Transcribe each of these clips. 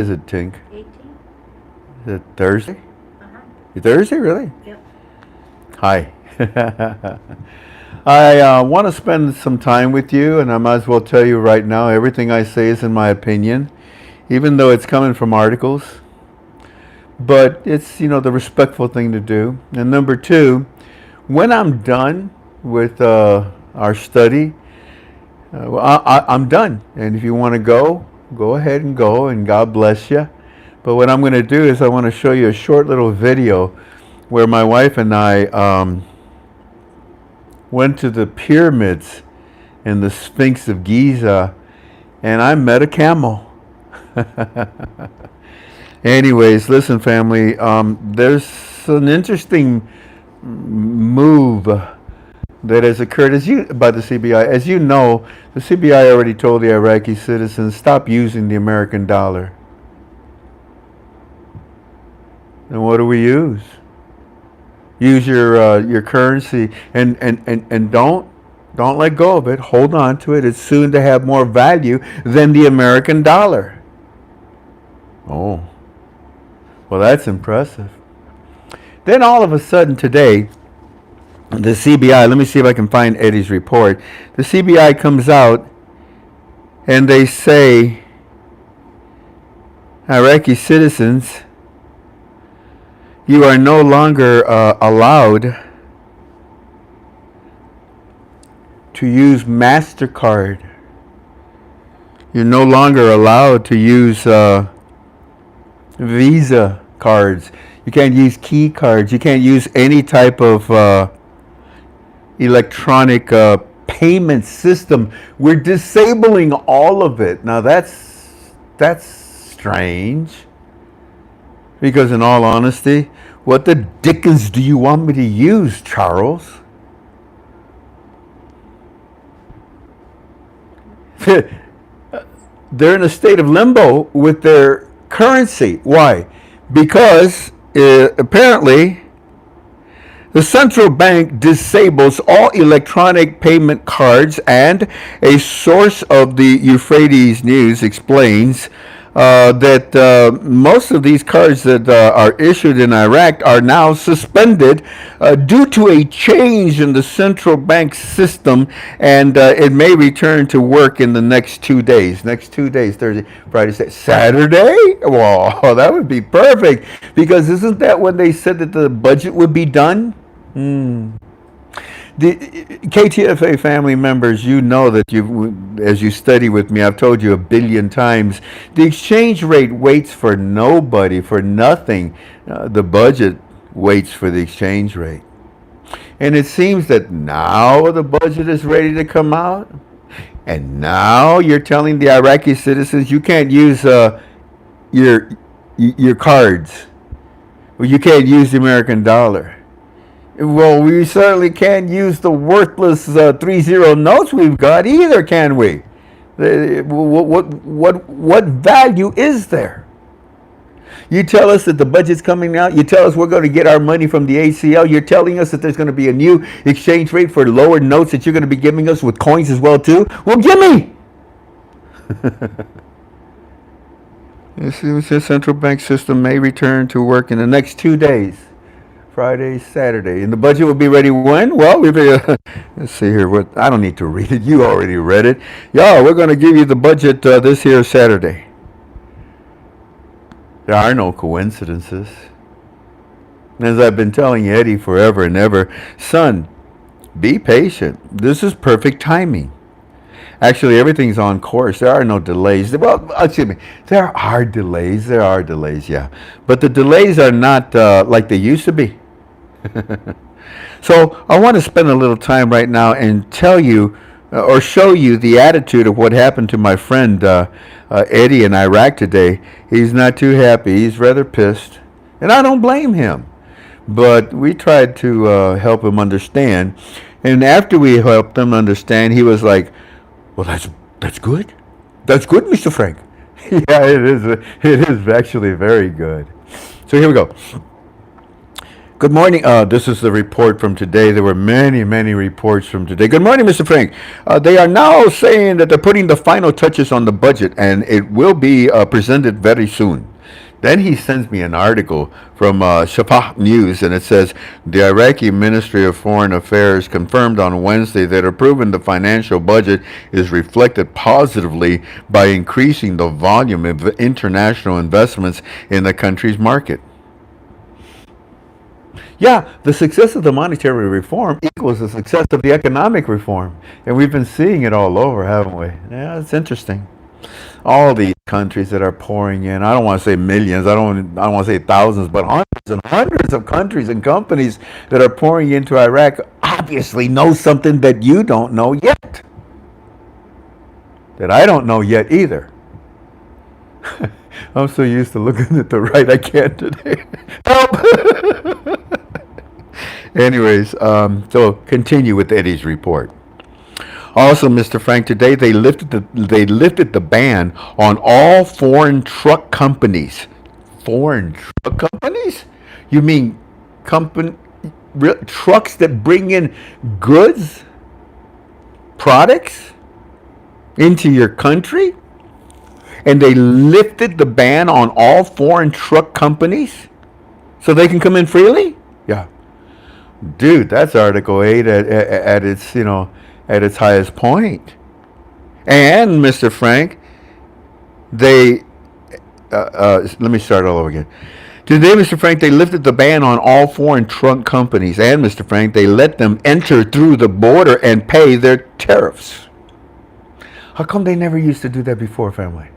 Is it, Tink? 18. Is it Thursday? Uh-huh. Thursday, really? Yep. Hi. I want to spend some time with you, and I might as well tell you right now everything I say is in my opinion, even though it's coming from articles. But it's, the respectful thing to do. And number two, when I'm done with our study, I'm done. And if you want to go ahead and go, and God bless you. But what I'm going to do is I want to show you a short little video where my wife and I went to the pyramids and the Sphinx of Giza, and I met a camel. Anyways, listen, family, there's an interesting move that has occurred by the CBI. As you know, the CBI already told the Iraqi citizens, stop using the American dollar. And what do we use? Use your currency, and don't let go of it. Hold on to it. It's soon to have more value than the American dollar. Oh, well, that's impressive. Then all of a sudden today, the CBI, let me see if I can find Eddie's report. The CBI comes out and they say Iraqi citizens, you are no longer allowed to use MasterCard. You're no longer allowed to use Visa cards. You can't use key cards. You can't use any type of electronic payment system. We're disabling all of it. Now that's strange. Because in all honesty, what the dickens do you want me to use, Charles? They're in a state of limbo with their currency. Why? Because apparently the central bank disables all electronic payment cards, and a source of the Euphrates News explains that most of these cards that are issued in Iraq are now suspended due to a change in the central bank system, and it may return to work in the next 2 days. Next 2 days, Thursday, Friday, Saturday? Well, that would be perfect, because isn't that when they said that the budget would be done? The KTFA family members, you know that as you study with me, I've told you a billion times, the exchange rate waits for nobody, for nothing. The budget waits for the exchange rate. And it seems that now the budget is ready to come out, and now you're telling the Iraqi citizens you can't use your cards. Well, you can't use the American dollar. Well, we certainly can't use the worthless 3-0 notes we've got either, can we? What value is there? You tell us that the budget's coming out. You tell us we're going to get our money from the ACL. You're telling us that there's going to be a new exchange rate for lower notes that you're going to be giving us with coins as well too. Well, give me. The central bank system may return to work in the next 2 days. Friday, Saturday. And the budget will be ready when? Well, let's see here. I don't need to read it. You already read it. Yeah, we're going to give you the budget this here Saturday. There are no coincidences. As I've been telling Eddie forever and ever, son, be patient. This is perfect timing. Actually, everything's on course. There are no delays. Well, excuse me. There are delays. Yeah. But the delays are not like they used to be. So I want to spend a little time right now and tell you or show you the attitude of what happened to my friend Eddie in Iraq today. He's not too happy. He's rather pissed. And I don't blame him. But we tried to help him understand. And after we helped him understand, he was like, well, that's good. That's good, Mr. Frank. Yeah, it is. It is actually very good. So here we go. Good morning. This is the report from today. There were many, many reports from today. Good morning, Mr. Frank. They are now saying that they're putting the final touches on the budget and it will be presented very soon. Then he sends me an article from Shafaq News, and it says the Iraqi Ministry of Foreign Affairs confirmed on Wednesday that approving the financial budget is reflected positively by increasing the volume of international investments in the country's market. Yeah, the success of the monetary reform equals the success of the economic reform. And we've been seeing it all over, haven't we? Yeah, it's interesting. All these countries that are pouring in, I don't want to say millions, I don't want to say thousands, but hundreds and hundreds of countries and companies that are pouring into Iraq obviously know something that you don't know yet. That I don't know yet either. I'm so used to looking at the right I can't today. Help! Anyways, so continue with Eddie's report. Also, Mr. Frank, today they lifted the ban on all foreign truck companies. Foreign truck companies? You mean company trucks that bring in goods, products into your country? And they lifted the ban on all foreign truck companies so they can come in freely? Yeah. Dude, that's Article 8 at its, at its highest point. And, Mr. Frank, they, let me start all over again. Today, Mr. Frank, they lifted the ban on all foreign truck companies. And, Mr. Frank, they let them enter through the border and pay their tariffs. How come they never used to do that before, family?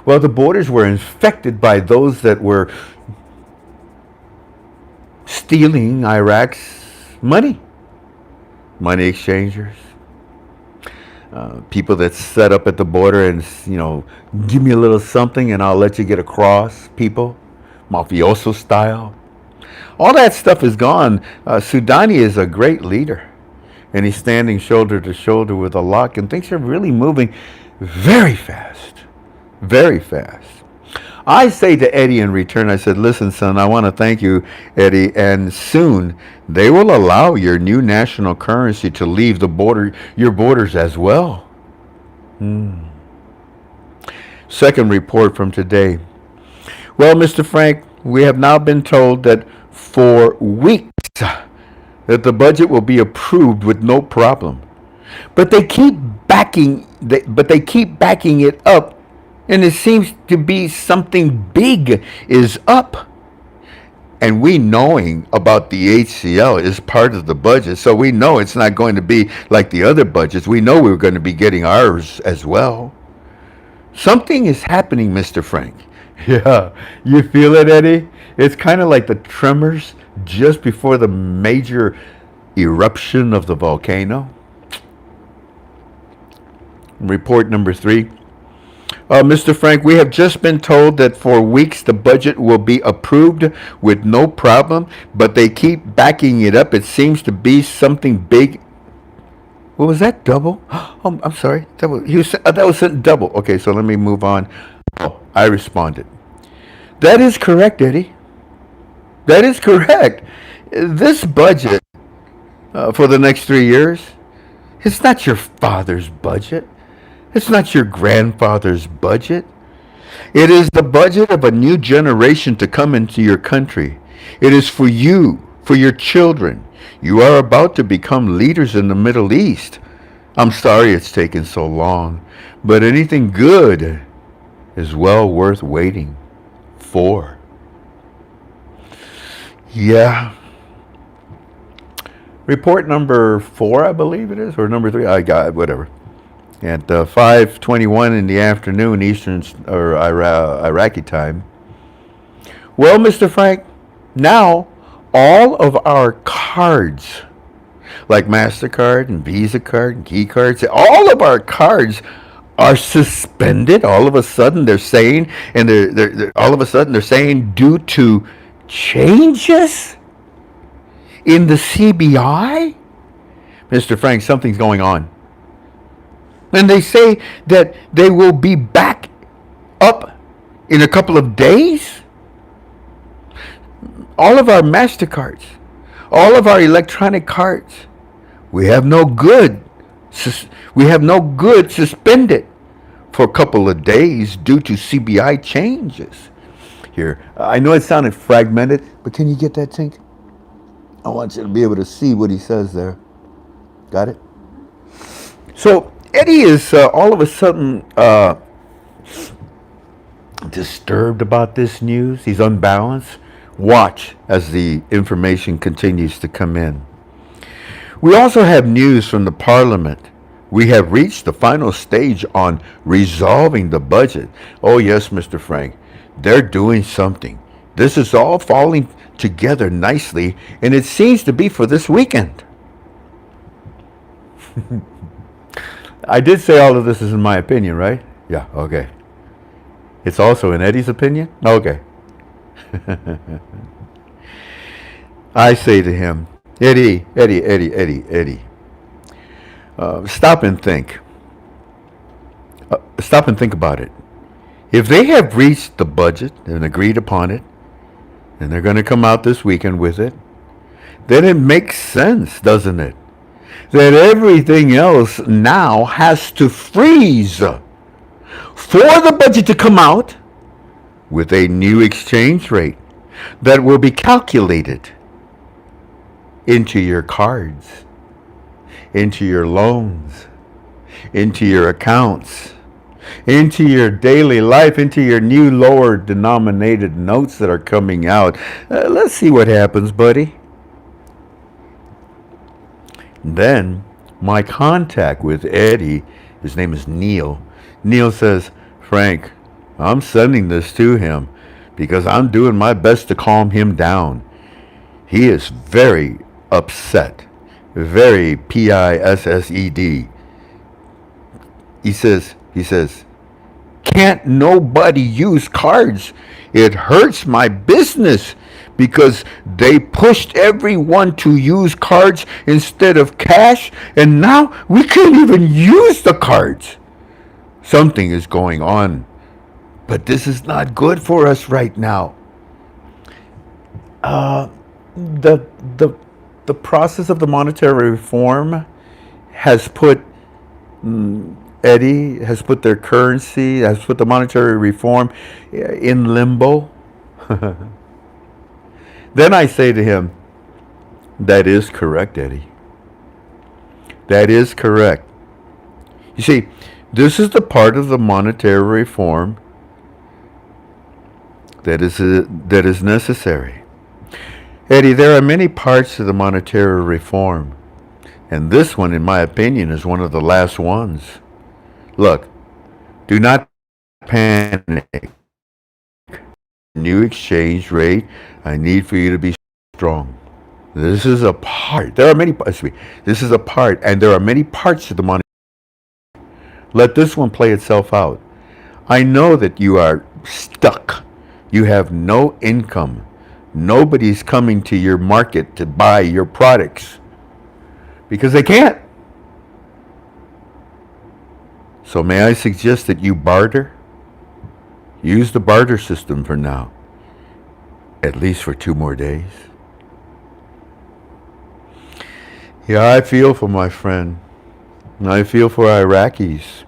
Well, the borders were infected by those that were stealing Iraq's money. Money exchangers. People that set up at the border and, give me a little something and I'll let you get across. People. Mafioso style. All that stuff is gone. Soudani is a great leader. And he's standing shoulder to shoulder with a lot, and things are really moving very fast. Very fast. I say to Eddie in return, I said, listen, son, I want to thank you, Eddie, and soon they will allow your new national currency to leave your borders as well. Second report from today. Well, Mr. Frank, we have now been told that for weeks that the budget will be approved with no problem. But they keep backing it up, and it seems to be something big is up. And we knowing about the HCL is part of the budget, so we know it's not going to be like the other budgets. We know we're going to be getting ours as well. Something is happening, Mr. Frank. Yeah, you feel it, Eddie? It's kind of like the tremors just before the major eruption of the volcano. Report number 3. Mr. Frank, we have just been told that for weeks the budget will be approved with no problem, but they keep backing it up. It seems to be something big. What was that? Double? Oh, I'm sorry. That was double. Okay, so let me move on. Oh, I responded. That is correct, Eddie. That is correct. This budget for the next 3 years, it's not your father's budget. It's not your grandfather's budget. It is the budget of a new generation to come into your country. It is for you, for your children. You are about to become leaders in the Middle East. I'm sorry it's taken so long, but anything good is well worth waiting for. Yeah. Report number 4, I believe it is, or number 3. I got it, whatever. At 5:21 in the afternoon, Eastern or Iraqi time. Well, Mr. Frank, now all of our cards, like MasterCard and Visa card and key cards, all of our cards are suspended. All of a sudden, they're saying, and they're all of a sudden they're saying due to changes in the CBI. Mr. Frank, something's going on. And they say that they will be back up in a couple of days. all of our MasterCards, all of our electronic cards, we have no good. We have no good suspended for a couple of days due to CBI changes. Here, I know it sounded fragmented, but can you get that, Tink? I want you to be able to see what he says there. Got it? So Eddie is all of a sudden disturbed about this news. He's unbalanced. Watch as the information continues to come in. We also have news from the Parliament. We have reached the final stage on resolving the budget. Oh, yes, Mr. Frank. They're doing something. This is all falling together nicely, and it seems to be for this weekend. I did say all of this is in my opinion, right? Yeah, okay. It's also in Eddie's opinion? Okay. I say to him, Eddie, stop and think. Stop and think about it. If they have reached the budget and agreed upon it, and they're going to come out this weekend with it, then it makes sense, doesn't it? That everything else now has to freeze for the budget to come out with a new exchange rate that will be calculated into your cards, into your loans, into your accounts, into your daily life, into your new lower denominated notes that are coming out. Let's see what happens, buddy. Then my contact with Eddie, his name is Neil. Neil says, Frank, I'm sending this to him because I'm doing my best to calm him down. He is very upset, very pissed. He says, can't nobody use cards? It hurts my business because they pushed everyone to use cards instead of cash, and now we can't even use the cards. Something is going on, but this is not good for us right now. The the process of the monetary reform has put Eddie has put their currency, has put the monetary reform in limbo. Then I say to him, that is correct, Eddie. That is correct. You see, this is the part of the monetary reform that is necessary. Eddie, there are many parts to the monetary reform, and this one, in my opinion, is one of the last ones. Look, do not panic. New exchange rate, I need for you to be strong. This is a part. There are many parts. This is a part, and there are many parts to the money. Let this one play itself out. I know that you are stuck. You have no income. Nobody's coming to your market to buy your products because they can't. So may I suggest that you barter? Use the barter system for now, at least for 2 more days. Yeah, I feel for my friend. I feel for Iraqis.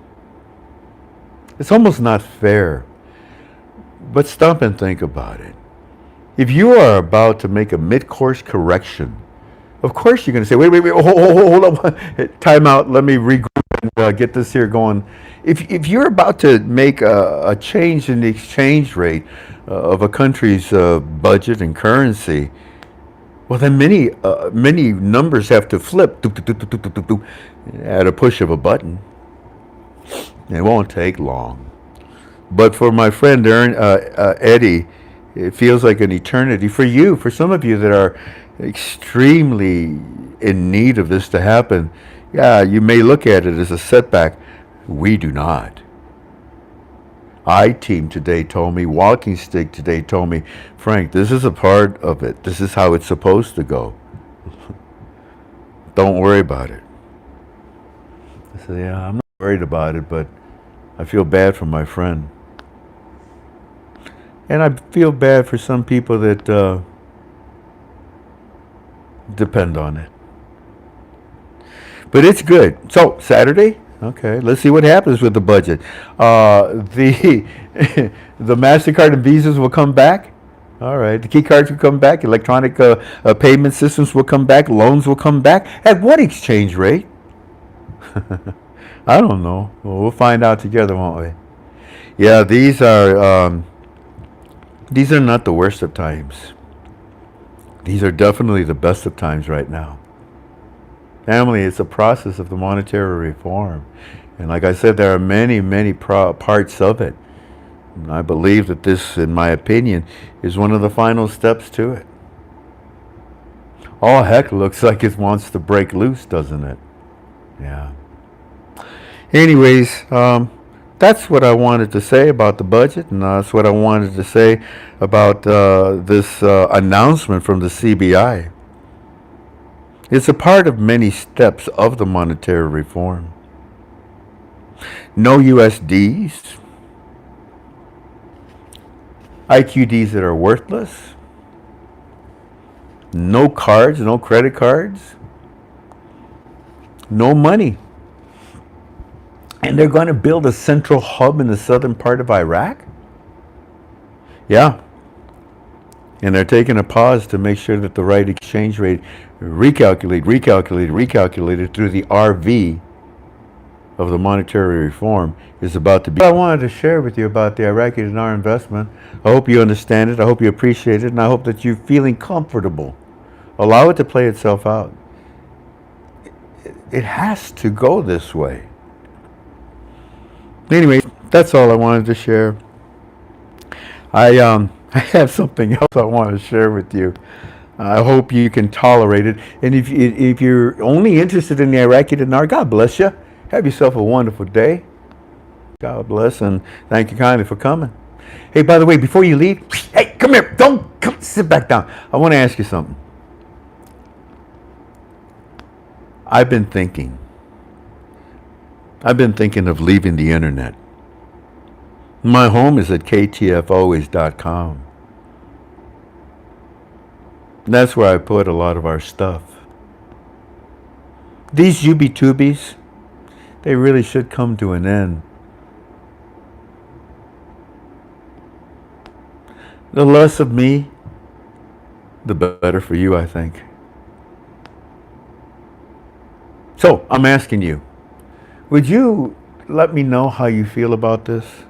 It's almost not fair. But stop and think about it. If you are about to make a mid-course correction, of course you're going to say, wait, hold on, time out, let me regroup and get this here going. If you're about to make a change in the exchange rate of a country's budget and currency, well, then many numbers have to flip at a push of a button. It won't take long. But for my friend Eddie, it feels like an eternity. For you, for some of you that are extremely in need of this to happen, yeah, you may look at it as a setback. We do not. I-Team today told me, Walking Stick today told me, Frank, this is a part of it. This is how it's supposed to go. Don't worry about it. I said, yeah, I'm not worried about it, but I feel bad for my friend. And I feel bad for some people that depend on it. But it's good. So Saturday, okay. Let's see what happens with the budget. The the Mastercard and Visas will come back. All right. The key cards will come back. Electronic payment systems will come back. Loans will come back. At what exchange rate? I don't know. Well, we'll find out together, won't we? Yeah, these are not the worst of times. These are definitely the best of times right now. Family, it's a process of the monetary reform. And like I said, there are many, many parts of it. And I believe that this, in my opinion, is one of the final steps to it. All heck looks like it wants to break loose, doesn't it? Yeah. Anyways, that's what I wanted to say about the budget, and that's what I wanted to say about this announcement from the CBI. It's a part of many steps of the monetary reform. No USDs, IQDs that are worthless, no cards, no credit cards, no money. And they're going to build a central hub in the southern part of Iraq? Yeah. And they're taking a pause to make sure that the right exchange rate recalculated through the RV of the monetary reform is about to be. I wanted to share with you about the Iraqi dinar investment. I hope you understand it. I hope you appreciate it. And I hope that you're feeling comfortable. Allow it to play itself out. It has to go this way. Anyway, that's all I wanted to share. I have something else I want to share with you. I hope you can tolerate it. And if you're only interested in the Iraqi dinar, God bless you. Have yourself a wonderful day. God bless, and thank you kindly for coming. Hey, by the way, before you leave, hey, come here. Don't come. Sit back down. I want to ask you something. I've been thinking of leaving the internet. My home is at ktfolways.com. That's where I put a lot of our stuff. These UB-tubies, they really should come to an end. The less of me, the better for you, I think. So, I'm asking you, would you let me know how you feel about this?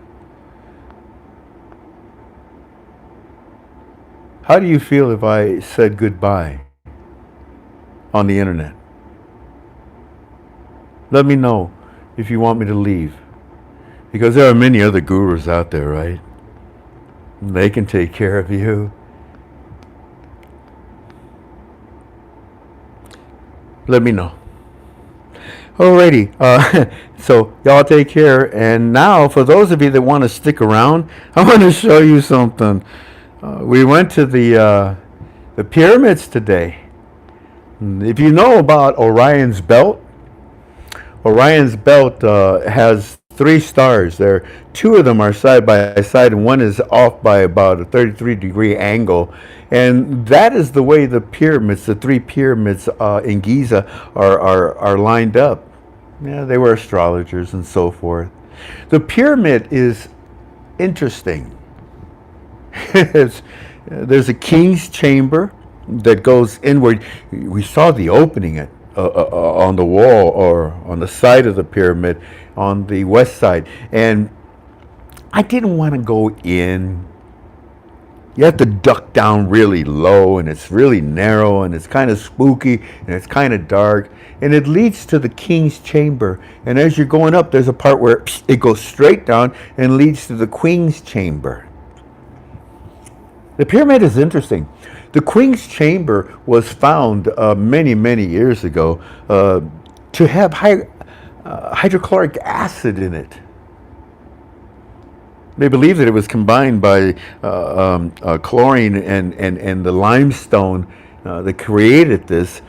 How do you feel if I said goodbye on the internet? Let me know if you want me to leave. Because there are many other gurus out there, right? They can take care of you. Let me know. Alrighty, so y'all take care. And now, for those of you that want to stick around, I want to show you something. We went to the pyramids today. If you know about Orion's belt has 3 stars. Two of them are side by side, and one is off by about a 33-degree angle. And that is the way the 3 pyramids in Giza are lined up. Yeah, they were astrologers and so forth. The pyramid is interesting. There's a king's chamber that goes inward. We saw the opening on the wall or on the side of the pyramid on the west side. And I didn't want to go in. You have to duck down really low, and it's really narrow, and it's kind of spooky, and it's kind of dark. And it leads to the king's chamber. And as you're going up, there's a part where it goes straight down and leads to the queen's chamber. The pyramid is interesting. The queen's chamber was found many, many years ago to have hydrochloric acid in it. They believe that it was combined by chlorine and the limestone that created this,